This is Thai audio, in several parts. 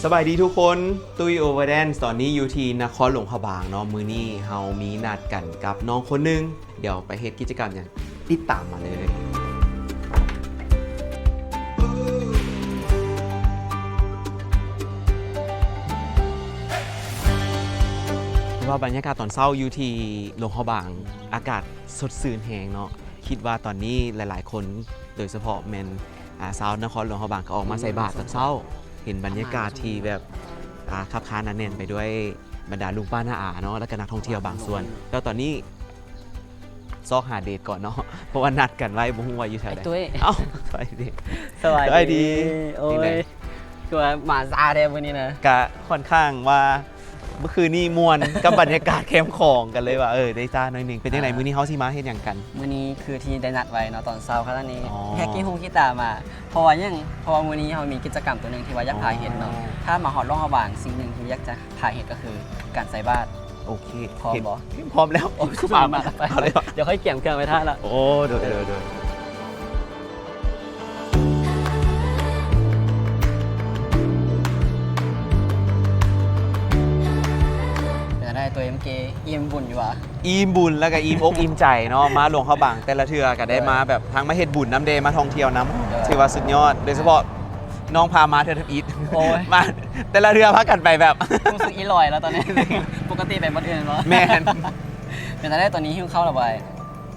สบายดีทุกคนตุ้ยโอเวอร์แดนตอนนี้อยู่ที่นครหลวงพระบางเนาะมื้อนี้เฮามีนัดกันกับน้องคนหนึงเดี๋ยวไปเฮ็ดกิจกรรมอย่างติดตามมาเลยว่าบรรยากาศตอนเช้าอยู่ที่หลวงพระบางอากาศสดชื่นแฮงเนาะคิดว่าตอนนี้หลายๆคนโดยเฉพาะแมนชาวนครหลวงพระบางก็ออกมาใส่บาตรตอนเช้าเห็นบรรยากาศที่แบบคับค้านันแน่นไปด้วยบรรดาลุงป้าน้าอาเนาะและก็นักท่องเที่ยวบางส่วนแล้วตอนนี้ซอกหาเดทก่อนเนาะเพราะว่านัดกันไว้บ่ฮู้ว่าอยู่แถวไหนเอ้าสวัสดีสวัสดีโอ้ยตัวหมาซาเดวันนี้นะกะค่อนข้างว่าเมื่อคืนนี้มวนกับบรรยากาศแคมป์ของกันเลยว่าได้จ้าหน่อยนึงเป็นยังไงมื้อนี้เฮาสิมาเฮ็ดหยังกันมื้อนี้คือที่ได้นัดไว้เนาะตอนเช้าครับนี้แฮกกี้ฮูกีตามาเพราะว่ามื้อนี้เฮามีกิจกรรมตัวนึงที่ว่าอยากพาเฮ็ดเนาะถ้ามาฮอดร่องบางสิ่งนึงที่อยากจะพาเฮ็ดก็คือการใส่บาตรโอเคพร้อมบ่พร้อมแล้วมาเดี๋ยวค่อยเกี่ยมเครื่องไว้ท่าละโอ้เดี๋ยวได้ตัวMKอิ่มบุญอยู่อ่ะอิ่มบุญแล้วก็อิ่มอกอิ่มใจเนาะมาหลวงพระบางแต่ละเทื่อก็ได้มาแบบทั้งมาเฮ็ดบุญน้ำเดมาท่องเที่ยวน้ำถือว่าสุดยอดโดยเฉพาะน้องพามาเธอทำอีทมาแต่ละเทื่อพักกันไปแบบรู้สึกอีลอยแล้วตอนนี้ปกติไปบ่อื่นบ่แม่นเป็นได้ตอนนี้หิ้วเข้าระบาย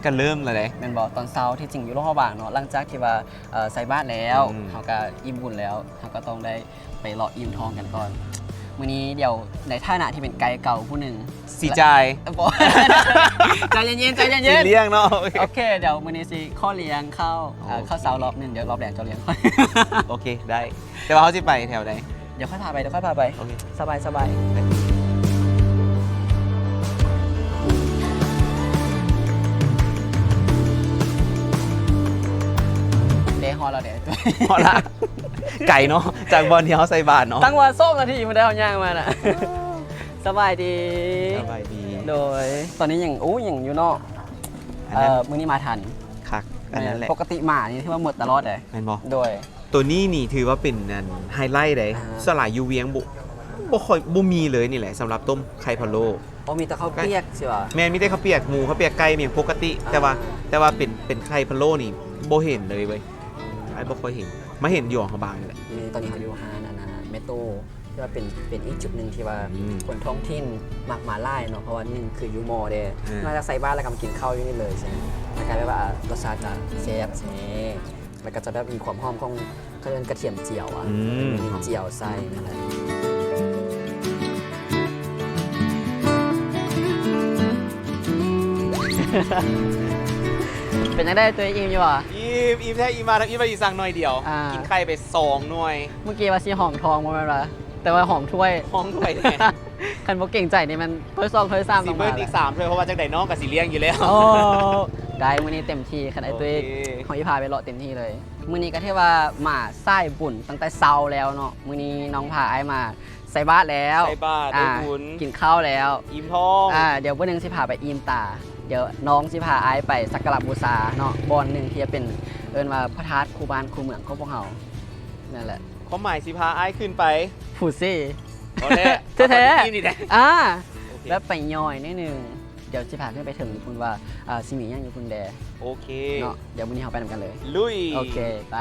ก็เริ่มเลยแม่นบอกตอนเช้าที่จริงอยู่หลวงพระบางเนาะหลังจากที่ว่าใส่บาตรแล้วเขาก็อิ่มบุญแล้วเขาก็ต้องได้ไปเลาะอิ่มทองกันก่อนมื้อนี้เดี๋ยวในฐานะที่เป็นไกด์เก่าผู้หนึ่งสีใจใจเย็นใจเย็นเลี้ยงเนาะโอเคเดี๋ยวมื้อนี้สิข้อเลี้ยงเข้าเสารอบนึงเดี๋ยวรอบแรกจะเลี้ยงโอเคได้แต่ว่าเขาสิไปแถวไหนเดี๋ยวค่อยพาไปโอเคสบายฮอลเราเดี๋ยวฮอลละไก่เนาะจากบอลที่เขาใส่บาทเนาะตั้งวันส้มนาทีมาได้เอาย่างมาน่ะสบายดีโดยตอนนี้อย่างอยู่นอกมื้อนี้มาทันคักอันนั้นแหละปกติหมานี่ที่ว่าหมดตลอดเลยแม่นบ่โดยตัวนี้นี่ถือว่าเป็นไฮไลท์เลยสลายยูเวียงบ่ค่อยบ่มีเลยนี่แหละสำหรับต้มไข่พะโล้มีแต่ข้าวเปียกใช่ป่ะแม่มีแต่ข้าวเปียกหมูข้าวเปียกไก่เมียงปกติแต่ว่าเป็นไข่พะโล้นี่บ่เห็นเลยเว้ยไอ้บ่ค่อยเห็นมาเห็นอยู่ของบางนี่แหละตอนนี้เขาอยู่ฮานาเมโตที่ว่าเป็นอีกจุดหนึ่งที่ว่าคนท้องถิ่นมักมาไล่เนาะเพราะว่า1คือยูมอเด้มาจากใส่บ้านแล้วก็มากินข้าวอยู่นี่เลยใช่ไหมแล้วกลายเป็นว่ารสชาติจะแซ่บใช่ไหมแล้วก็จะได้มีความหอมของเขาเรียกกระเทียมเจียวมีเจียวใส่นั่นแหละเป็นยังได้ตัวอิ่มอยู่อ่ะอิ่มแท้อิ่มมาทั้งอิ่มไปอีกสั่งหน่อยเดียวกินไข่ไป2หน่วยเมื่อกี้ว่าซีหอมทองมาไหมล่ะแต่ว่าหอมถ้วยคันโบเก่งใจนี่มันถ้วย2ถ้วย3ต้องมาอีก3ถ้วยเพราะว่าจากใดน้องกับสีเลี้ยงอยู่แล้วโอ้ได้มื้อนี้เต็มที่คันไอ้ตัวของอีพาไปเลาะเต็มที่เลยมื้อนี้ก็เท่ว่ามาไส้บุญตั้งแต่เช้าแล้วเนาะมื้อนี้น้องพาไอ้มาใส่บาตรแล้วใส่บาตรได้บุญกินข้าวแล้วอิ่มท้องเดี๋ยววันนึงสิพาไปอิ่มตาเดี๋ยวน้องสิพาไอ้ไปสักการะบูชาเนาะบอนหนึ่งที่จะเป็นว่าพระธาตุคูบ้านคูเมืองของพวกเรานั่นแหละความหมายสิพาไอ้ขึ้นไปผูซี่แท้แล้วไปย่อยนิดนึงเดี๋ยวสิพาขึ้นไปถึงคุณว่าซิมีย่างอยู่คุณแดโอเคเนาะเดี๋ยววันนี้เราไปทำกันเลยลุยโอเคไป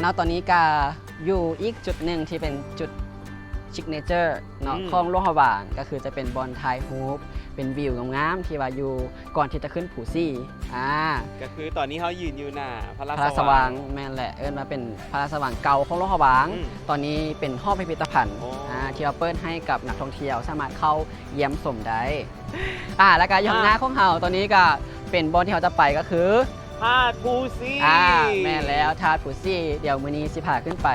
เนาะตอนนี้ก็อยู่อีกจุดหนึ่งที่เป็นจุดซิกเนเจอร์เนาะของหลวงพระบางก็คือจะเป็นบอนไทฮูปเป็นวิวงามๆที่ว่าอยู่ก่อนที่จะขึ้นผูซี่ก็คือตอนนี้เขายืนอยู่หน้าพระราชวังแม่นแหละมาเป็นพระราชวังเก่าของหลวงพระบางตอนนี้เป็นห้องพิพิธภัณฑ์ที่เราเปิดให้กับนักท่องเที่ยวสามารถเข้าเยี่ยมชมได้แล้วก็อย่างหน้าของเราตอนนี้ก็เป็นบอนที่เราจะไปก็คือธาตุภูซี่แม่แล้วธาตุภูซี่เดี๋ยวมื้อนี้สิพาขึ้นไป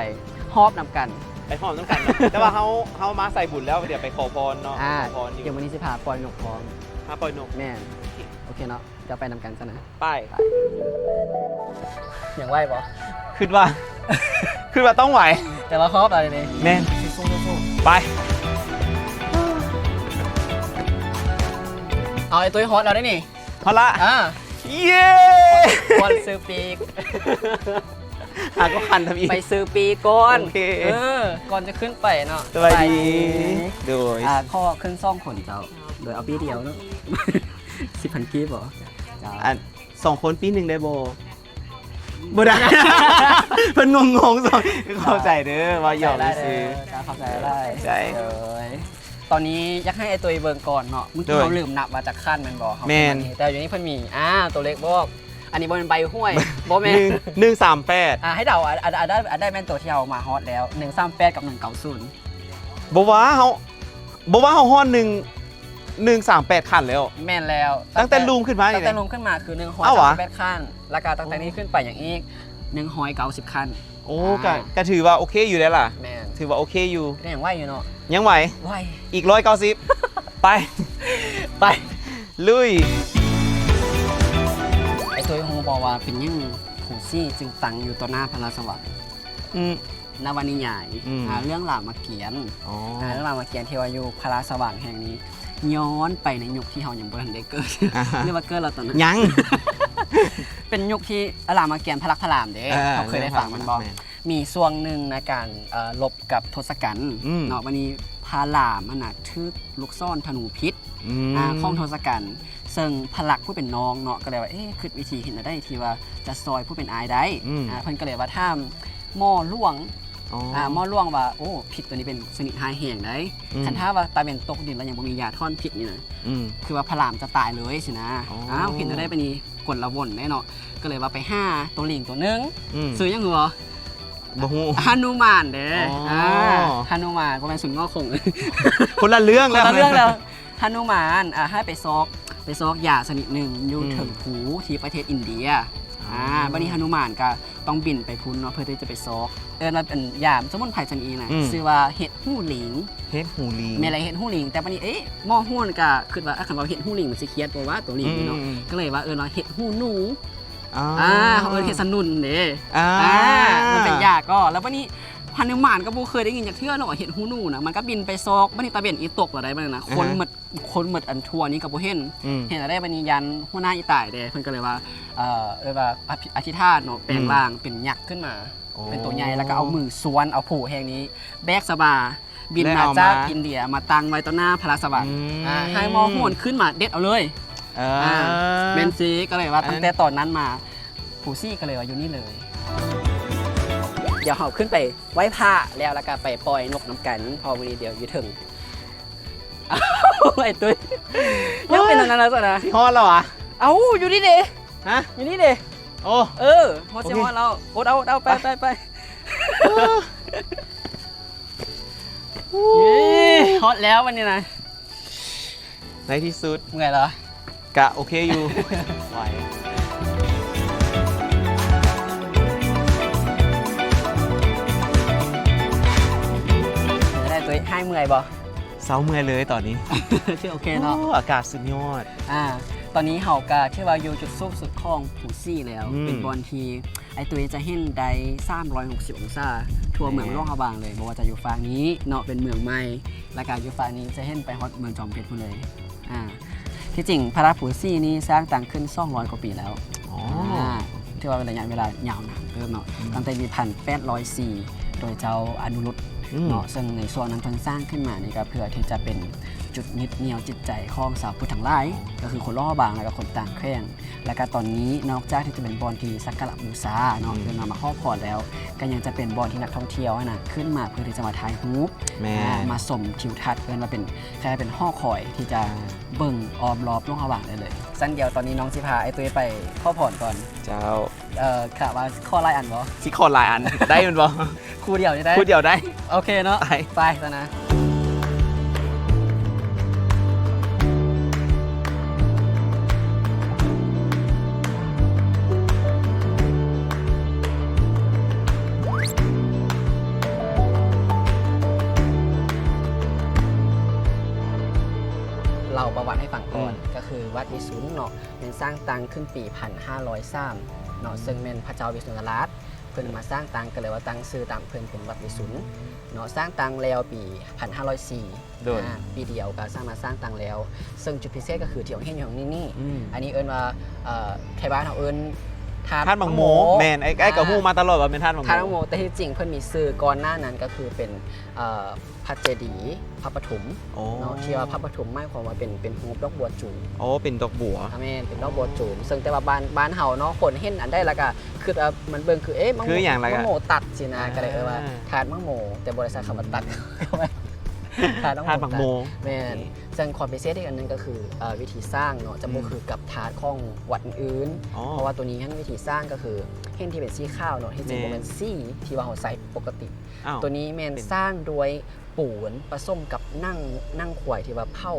ฮอบนำกันไปหอมน้ำกันแต่ว่าเขามาใส่บุญแล้วเดี๋ยวไปขอพรเนาะเดี๋ยวมื้อนี้สิพาปล่อยนกพร้อมปล่อยนกแม่โอเคเนาะเดี๋ยวไปนำกันซะนะไปอย่างไหวปะคิดว่าต้องไหว แต่ว่าฮอปอะไรนี่ แม่น สู้ๆ ไป เอาไอ้ตัวฮอตแล้วได้นี่ พอละ เย้ ก่อนซื้อปีก หาก็คันทำอีก ไปซื้อปีกก่อน โอเค ก่อนจะขึ้นไปเนาะ สบายดีโดย ข้อขึ้นซ่องขนเจ้า โดยเอาปีเดียวเนาะ 10,000กีบเหรอเจ้า อัน2 คนปีหนึ่งได้บ่ได้ เพิ่นงงๆสองเข้าใจเด้อว่าหยอก ได้ ซื้อ เข้าใจได้ ใช่ เลยตอนนี้อยากให้ไอ้ตัวเบิงก่อนเนาะเมื่อกี้ โดย เราลืมนับมาจากขั้นแมันบอกเขา แม่น แต่อยู่นี่เพิ่นมีตัวเล็กบอกอันนี้บอเป็นใบห้วยบอแม่น 138 ให้เดาได้แม่นตัวที่เอามาฮอตแล้ว138กับ190 บ่ว่าเฮาฮอด138คันแล้ว แม่นแล้ว ตั้งแต่ลูมขึ้นมานี่ ตั้งแต่ลูมขึ้นมาคือ1 เอ้าวะ 38ขั้นแล้วก็ตั้งแต่นี้ขึ้นไปอย่างอีก190ขั้น โอ้ก็ถือว่าโอเคอยู่แล้วล่ะ แม่น ถือว่าโอเคอยู่ ก็ยังไหวอยู่เนาะ ยังไหว ไหว อีก190 ไป ไป ลุย ไอ้ตัวฮูบอกว่าเป็นยังผู้ซี่จึงตังอยู่ต่อหน้าพระราชวัง อืม นวนิยาย เรื่องรามเกียรติ์ อ๋อ เรื่องรามเกียรติ์เทวายุพระราชวังแห่งนี้ ย้อนไปในยุคที่เฮายังบ่ทันได้เกิด เรียกว่าเกิดแล้วตอนนั้น ยัง เป็นยุคที่รามเกียรติ์พระลักษณ์พระรามเด้เขาเคยได้ฟังมันบ่มีช่วงหนึ่งในการลบกับทศกัณฐ์เนาะวันนี้พระรามมันน่ะทึกลูกซ่อนธนูพิษของทศกัณฐ์ซึ่งพระลักษณ์ผู้เป็นน้องเนาะก็เลยว่าคิดวิธีเห็นได้ที่ว่าจะซอยผู้เป็นอายได้เพิ่นก็เลยว่าถ้าหม้อล่วงหม้อล่วงว่าโอ้ผิดตัวนี้เป็นสนิทหายแห่งได้คันถ้าว่าตาเป็นตกดินแล้วยังบ่มียาท่อนผิดนี่นะคือว่าพระรามจะตายเลยสินะเห็นได้ปะนี่กลละวนแน่เนาะก็เลยว่าไป5ตัวลิงตัวนึงซื้อยังหัว บ่ฮู้ ฮานุมานเด้ฮานุมานบ่แม่นสุนงอคง คนละเรื่อง ค แล้ว นละเรื่องแล้วฮานุมานให้ไปซอกยาชนิดหนึ่งอยู่ถึงภูที่ประเทศอินเดียบัดนี้ฮานุมานก็ต้องบินไปพุ้นเนาะเพื่อที่จะไปซอกมันเป็นยาสมุนไพรชนิดนี้นะชื่อว่าเห็ดหู้หลิง เฮ็ดหูลิง แม่นอะไรเห็ดหู้หลิงแต่บัดนี้หม้อหู้นก็คิดว่าคันว่าเห็ดหู้หลิงมันสิเครียดบ่ว่าตัวลิงนี่เนาะก็เลยว่าเราเห็ดหู้หนูเขาเห็ดสนุนเด้มันเป็นยาก็แล้วบัดนี้ฮานุมานก็บ่เคยได้ยินจากเทื่อเนาะเห็ดหูหนูนะมันก็บินไปซอกบัดนี้ตาเบ็นอีตกบ่ได้บัดนั้นนะคนหมดอันทั่วนี้ก็บ่เห็นได้บัดนี้ยันหัวหน้าอีตายเด้เพิ่นก็เลยว่าว่าอธิษฐานเนาะแปลงร่างเป็นยักษ์ขึ้นมาเป็นตัวใหญ่แล้วก็เอามือสวนเอาผู้แห่งนี้แบกสบาบินมาจากอินเดียมาตั้งไว้ต่อหน้าพระราชวังให้มอโหนขึ้นมาเด็ดเอาเลยเมนซีก็เลยว่าตั้งแต่ตอนนั้นมาผู้ซี่ก็เลยว่าอยู่นี่เลยเดี๋ยวเขาขึ้นไปไหว้พระแล้วก็ไปปล่อยนกน้ำกันพอวันนี้เดี๋ยวอยู่ถึงไอ้ตุ้ยยังเป็นนั้นแล้วสินะ ฮอดแล้วอ่ะ เอาอยู่นี่เด้ ฮะ อยู่นี่เด้ โอ้ ฮอตเซมอนเราโอ๊ตเอาไปฮอตแล้ววันนี้นะ ในที่สุด เมื่อยเหรอก ะโอเคอยู่ ไหว ได้ตัวให้เมื่อยบ่ เซาเมื่อยเลยตอนนี้ ชื่อโอเคเนาะ อากาศสุดยอด ตอนนี้เฮากะที่ว่าอยู่จุดสูงสุดของผูซี่แล้วเป็นบอลทีไอตัวจะเห็นได้360องศาทั่วเมืองร่องฮาบางเลยบอกว่าจะอยู่ฝั่งนี้เนาะเป็นเมืองใหม่แล้วก็อยู่ฝั่งนี้จะเห็นไปฮอดเมืองจอมเพชรพุ่นเลยที่จริงพระราชผูซี่นี้สร้างต่างขึ้น200กว่าปีแล้วที่ว่าเป็นระยะเวลายาวนานเนาะตั้งแต่ปี1804โดยเจ้าอนุรุตเนาะซึ่งในส่วนนั้นเพิ่งสร้างขึ้นมานี่ก็เพื่อที่จะเป็นจุดยึดเหนี่ยวจิตใจของสาวพุทธทั้งหลายก็คือคนล่อบางแล้วก็คนต่างแคร่งและก็ตอนนี้นอกจากที่จะเป็นบอนที่สักการะบูชาเนาะเดินมาครอบครองแล้วก็ยังจะเป็นบอนที่นักท่องเที่ยวนะขึ้นมาเพื่อที่จะมาถ่ายรูปมาชมทิวทัศน์เพื่อมาเป็นแค่เป็นห้อคอยที่จะเบิ่งออมรอบล่องระหว่างได้เลยสั้นเดียวตอนนี้น้องสิพาไอ้ตัวไปข้อผ่อนก่อน เจ้า กะว่าข้อไล่อันบ่ สิขอหลายอัน ได้มันบ่ คู่เดียวนี่ได้ พูดเดียวได้ โอเคเนาะ ไปซะนะเราประวัติให้ฟังก่อนก็คือวัดวิสุทธ์เนาะเป็นสร้างตั้งขึ้นปี 1503 เนาะซึ่งเป็นพระเจ้าวิสุทธิราชเพิ่น พิ่นมาสร้างตังก็เลยว่าตั้งชื่อตามเพิ่นเป็นวัดวิสุทธ์เนาะสร้างตังแล้วปี1504 โดย ปีเดียวก็สร้างตังแล้ว ซึ่งจุดพิเศษก็คือที่ของเฮ็ดอยู่นี่ อันนี้เอิ้นว่าไทยบ้านเขาเอิ้น ท่านบางโมแมนไอ้กับฮู้มาตลอดว่าเป็นท่านบางโม ท่านบางโมแต่ที่จริงเพิ่นมีชื่อก่อนหน้านั้นก็คือเป็นพระเจดีย์พระปฐมเนาะที่ว่าพระปฐมหมายความว่าเป็นรูปดอกบัวจูม อ๋อเป็นดอกบัว แม่นเป็นดอกบัวจูมซึ่งแต่ว่าบ้านเฮาเนาะคนเห็นอันได้แล้วก็คือมันเบิ่งคือมัง คืออย่างไร มังโมตัดสินะก็เลยว่าทานมังโมแต่บริษัทคำว่าตัดทาน ท่านบางโม แม่นซึ่งความพิเศษอีกอันนึงก็คือวิธีสร้างเนาะจะบ่คือกับทาสของวัดอื่นเพราะว่าตัวนี้ท่านวิธีสร้างก็คือเห็นที่เป็นสีข้าวเนาะที่จริงบ่แม่นสีที่ว่าเฮาใส่ปกติ ตัวนี้แม่นสร้างด้วยปูนผสมกับนั่งขวายที่ว่าเผา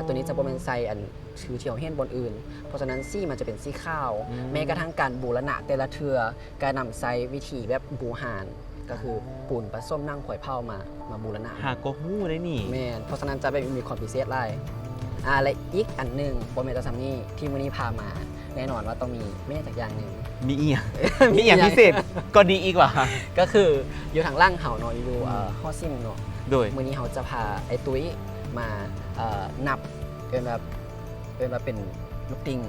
ตัวนี้จะบ่แม่นใส่อันชื่อที่เราเห็นบนอื่นเพราะฉะนั้นสีมันจะเป็นสีข้าวแม้กระทั่งการบูรณะแต่ละเทือการนำใส่วิธีแบบบูหานก็คือปูนผสมนั่งขวายเผามาบูรณะ หากก็ฮู้ได้นี่แม่นเพราะฉะนั้นจะมีความพิเศษหลายและอีกอันหนึงบ่แม่นแต่ซ้ำนี่ที่มื้อนี้พามาแน่นอนว่าต้องมีแม่จากอย่างหนึ่ง มีอีกมีอย่างพิเศษก็ดีอีกว่า ก็คืออยู่ทางล่างเห่าเนาะอยู่ฮอซิมเนาะ โดย มื้อนี้เขาจะพาไอ้ตุ้ยมานับเอิ้นว่าเป็นลูกติง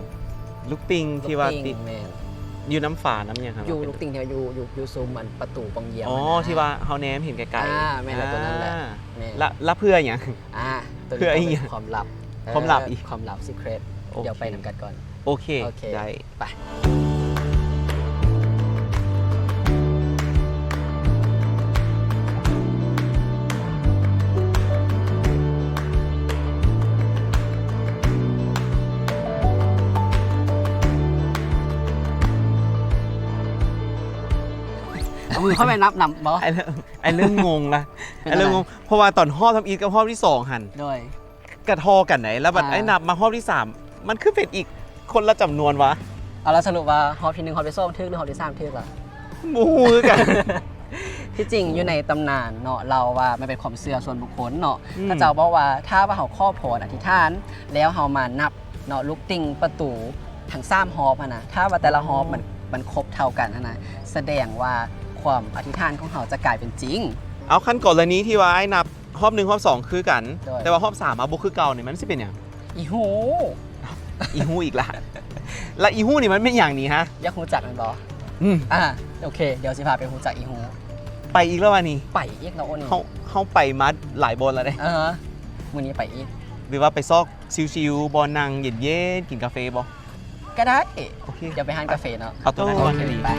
ลูกติงที่ว่าติด แม่น อยู่น้ำฝาน้ำยังครับ อยู่ลูกติงที่ว่าอยู่ซูมมันประตูปองเยี่ยม อ๋อที่ว่าเฮาแนมเห็นไกลๆ แม่นแล้วตัวนั้นแหละแม่น ละเพื่ออย่าง ตัว เพื่อไอ้ นี้ เหี้ย เป็นความลับ ความลับอีก ความลับซีเครต โอเค เดี๋ยวไปนำกันก่อน โอเค โอเค ได้ ไปเอามือเข้าไปนับบ่ ไอ้เรื่องงงละ เป็น ไอ้เรื่องงงเพราะว่าตอนฮอบทำอีทกับฮอบที่2หัน โดย กระทอกันไหนแล้วบัดไอ้นับมาฮอบที่3มันคือเป็นอีกคนละจำนวนวะ เอาแล้วสรุปว่าฮอปที่1ฮอปที่2ทึกหรือฮอปที่3ทึกล่ะ หมูกัน ที่จริงอยู่ในตำนานเนาะเราว่ามันเป็นความเชื่อส่วนบุคคลเนาะ อืม พระเจ้าบอกว่าถ้าว่าเฮาขอพรอธิษฐาน แล้วเฮามานับเนาะลูกติงประตูทั้ง3ฮอปอะนะถ้าว่าแต่ละฮอปมันครบเท่ากันนะแสดงว่าความอธิษฐานของเฮาจะกลายเป็นจริง เอาขั้นกรณีที่ว่าไอ้นับฮอบ1ฮอบ2คือกัน โดย แต่ว่าฮอบ3มาบ่คือเก่านี่มันสิเป็นหยัง อีหู อีฮู้อีกละและอีฮู้นี่มันเป็นอย่างนี้ฮะ อยากรู้จักมันบ่ อืม โอเคเดี๋ยวสิพาไปรู้จักอีหู ไปอีกแล้ววันนี้ ไปอีกเนาะโอ้นี่ เขาไปมาหลายบนแล้วเด้ มื้อนี้ไปอีก หรือว่าไปซอกชิวๆบอลนางเย็นๆกินกาแฟบ่ ก็ได้ โอเค เดี๋ยวไปหานกาแฟเนาะ เอาตัวนั้นก่อน โอเค ดี ไป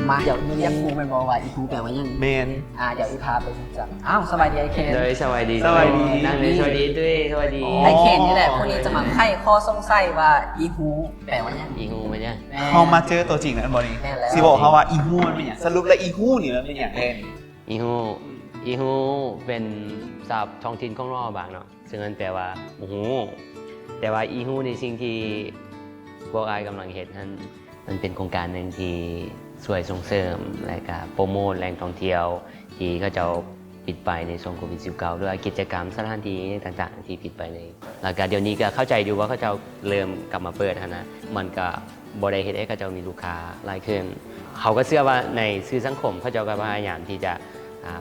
มาเดี๋ยวเรียกกูเป็นบอกว่าอีกูแปลว่ายัง เมน เดี๋ยวอีพาไปรู้จักอ้าวสบายดีไอเคน โดยสวัสดี สวัสดี นั่งเลยสวัสดีด้วยสวัสดี ไอเคนนี่แหละพวกนี้จะมาไขข้อสงสัยว่าอีฮูแปลว่ายัง อีงูมาเนี่ย เขามาเจอตัวจริงแล้วบอนี่ แม่นแล้ว สิบอกเขาว่าอีฮู้มันเป็นอย่างสรุปแล้วอีฮู้นี่มันเป็นอย่างแทน อีงูเป็นศัพท์ท้องถิ่นของรอบางเนาะซึ่งมันแปลว่าโอ้โหแต่ว่าอีงูในสิ่งที่พวกอายกำลังเห็นนั้นมันเป็นโครงการหนึ่งที่ช่วยส่งเสริมและก็โปรโมทแหล่งท่องเที่ยวที่เขาจะปิดไปในช่วงโควิด -19 ด้วยกิจกรรมสถานที่ต่างๆ ที่ปิดไปในแล้วก็เดี๋ยวนี้ก็เข้าใจอยู่ว่าเขาจะเริ่มกลับมาเปิดนะมันก็บ่ได้เฮ็ดให้เขาจะมีลูกค้าหลายขึ้น เขาก็เชื่อว่าในสื่อสังคมเขาจะพยายามที่จะ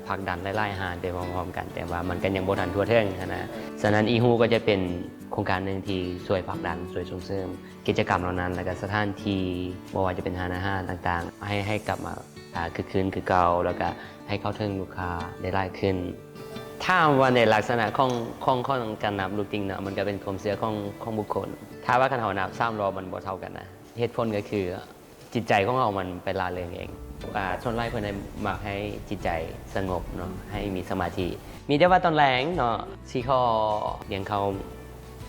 ผลักดันไล่อาหารไปพร้อมๆกัน แต่ว่ามันก็ยังบ่ทันทั่วถึงนะฉะนั้นอีฮูก็จะเป็นโครงการหนึ่งที่ช่วยผลักดันช่วยส่งเสริมกิจกรรมเหล่านั้นแล้วก็สถานที่บ่ว่าจะเป็นร้านอาหารต่างๆให้กลับมาคือคืนคือเก่าแล้วก็ให้เข้าถึงลูกค้าได้หลายขึ้น ถ้าว่าในลักษณะของการนับลูกติงเนาะมันก็เป็นความเชื่อของบุคคล ถ้าว่าคันเฮานับ3รอบมันบ่เท่ากันนะเหตุผลก็คือจิตใจของเรามันไปลาเริงเองส่วนหลายเพิ่นได้มักให้จิตใจสงบเนาะให้มีสมาธิมีแต่ว่าตอนแรงเนาะสิขอเลี้ยงเขา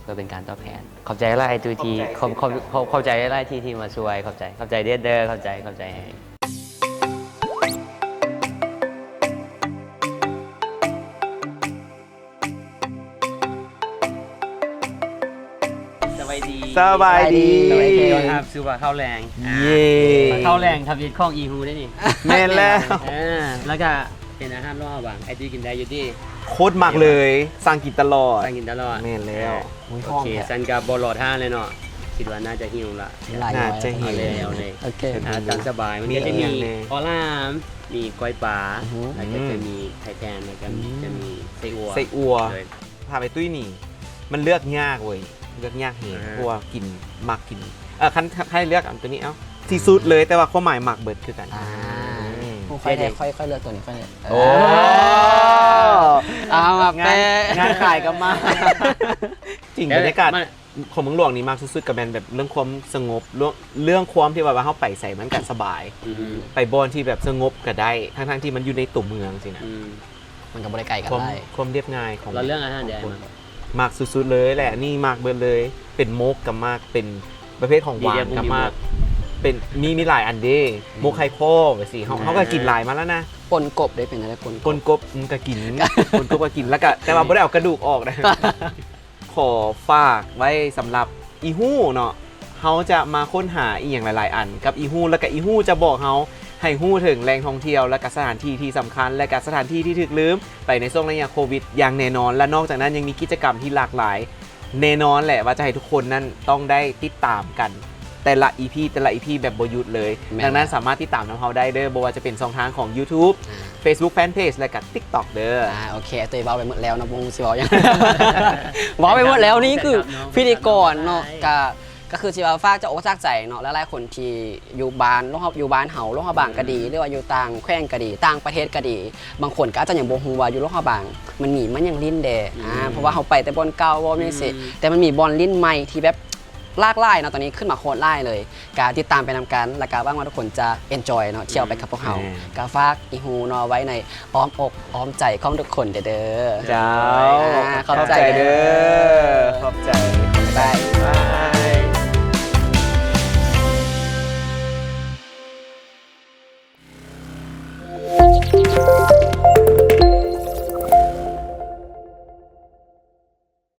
ก็เป็นการตอบแทนขอบใจหลายตัวที่ขอบใจหลายที่มาช่วยขอบใจเด้อขอบใจให้ สบายดี สบายดี ครับซื้อว่าข้าวแรง เย่ ข้าวแรงทำยิดข้องอีฮูได้นี่ แม่นแล้ว แล้วก็เป็นอาหารรอบางไอที่กินได้อยู่ที่ โคตรมักเลยสั่งกินตลอด สั่งกินตลอด แม่นแล้ว โอเคสันกับบอลลอดท่าเลยเนาะ คิดว่าน่าจะหิวละ หลาย น่าจะหิ เอาเลย โอเค ตามสบายมัน มี ก็จะ อีกอ มี ย่างหนึ่ง ออล่ามมีกล้อยปลา อือฮึ แล้วก็จะมีไข่แทนแล้วก็จะมีไส้อัว ไส้อัว เลย พาไปตุ้ยนี่ มันเลือกยากเว้ยเลือกยากเห็น อ่าฮะ เพราะว่ากินมักกินคันเลือกอันตัวนี้เอ้าที่สุดเลยแต่ว่าความหมายมักเบิดคือกัน อ่า อืม ค่อยเลือกตัวนี้ค่อยเลือก โอ้ เอามา งา แปะ นงานขายก็มาจริงบรรยากาศ มัน ของเมืองหลวงนี่มากสุดๆกับแมนแบบเรื่องความสงบเรื่องความที่ว่าเขาไปใส่มันกันสบาย อืม ไปบอนที่แบบสงบก็ได้ทั้งๆที่มันอยู่ในตัวเมืองสินะ อืม มันกับบริไก่กัน ความ ได้ ความเรียบง่ายของ เราเรื่องอาหารเดี๋ยวมัน มากสุดๆเลยแหละนี่มากเบิดเลย เป็นโมกกับมากเป็นประเภทของหวานกับมาก เป็นมีหลายอันเด้โมกไคโคไปสิเขาก็กินหลายมาแล้วนะ ปนกบได้เป็นอะไรปน ปนกบก็กินปนกบก็กินแล้วก็แต่ว่าไม่ได้เอากระดูกออกนะ ขอฝากไว้สำหรับอีฮู้เนาะเขาจะมาค้นหาอีกอย่างหลายๆอันกับอีฮู้แล้วก็อีฮู้จะบอกเขาให้ฮู้ถึงแหล่งท่องเที่ยวและก็สถานที่ที่สำคัญและก็สถานที่ที่ถูกลืมไปในช่วงระยะโควิดอย่างแน่นอนและนอกจากนั้นยังมีกิจกรรมที่หลากหลายแน่นอนแหละว่าจะให้ทุกคนนั้นต้องได้ติดตามกัน แต่ละ EP แบบบหยุดเลย ดังนั้นสามารถติดตามน้องเขาได้เด้อบ่ว่าจะเป็นช่องทางของ YouTube Facebook Fanpage และก็ TikTok เด้อ โอเคตัวเบาไปหมดแล้วนะวงสิบอยังเบาไปหมดแล้วนี่คือพิธีกรเนาะก็คือสิว่าฝากจะอกซากใจเนาะและหลายคนที่อยู่บ้านอยู่บ้านเฮาโรงพยาบาลก็ดีหรือว่าอยู่ต่างแขวงก็ดีต่างประเทศก็ดี บางคนก็อาจจะยังบ่ฮู้ว่าอยู่โรงพยาบาลมันมีมันยังลิ้นแดเพราะว่าเฮาไปแต่บอนเก่าบ่มีสิแต่มันมีบอนลิ้นใหม่ที่แบบลากไล่เนาะตอนนี้ขึ้นมาโคตรไล่เลยการติดตามไปนำกันและการว่างว่าทุกคนจะ enjoy เนาะเที่ยวไปกับพวกเฮาการฝากอีฮูเนาะไว้ในอ้อมอกอ้อมใจของทุกคนเด้อ เจ้า ขอบใจ เด้อ เด้อ ขอบใจ บ๊ายบาย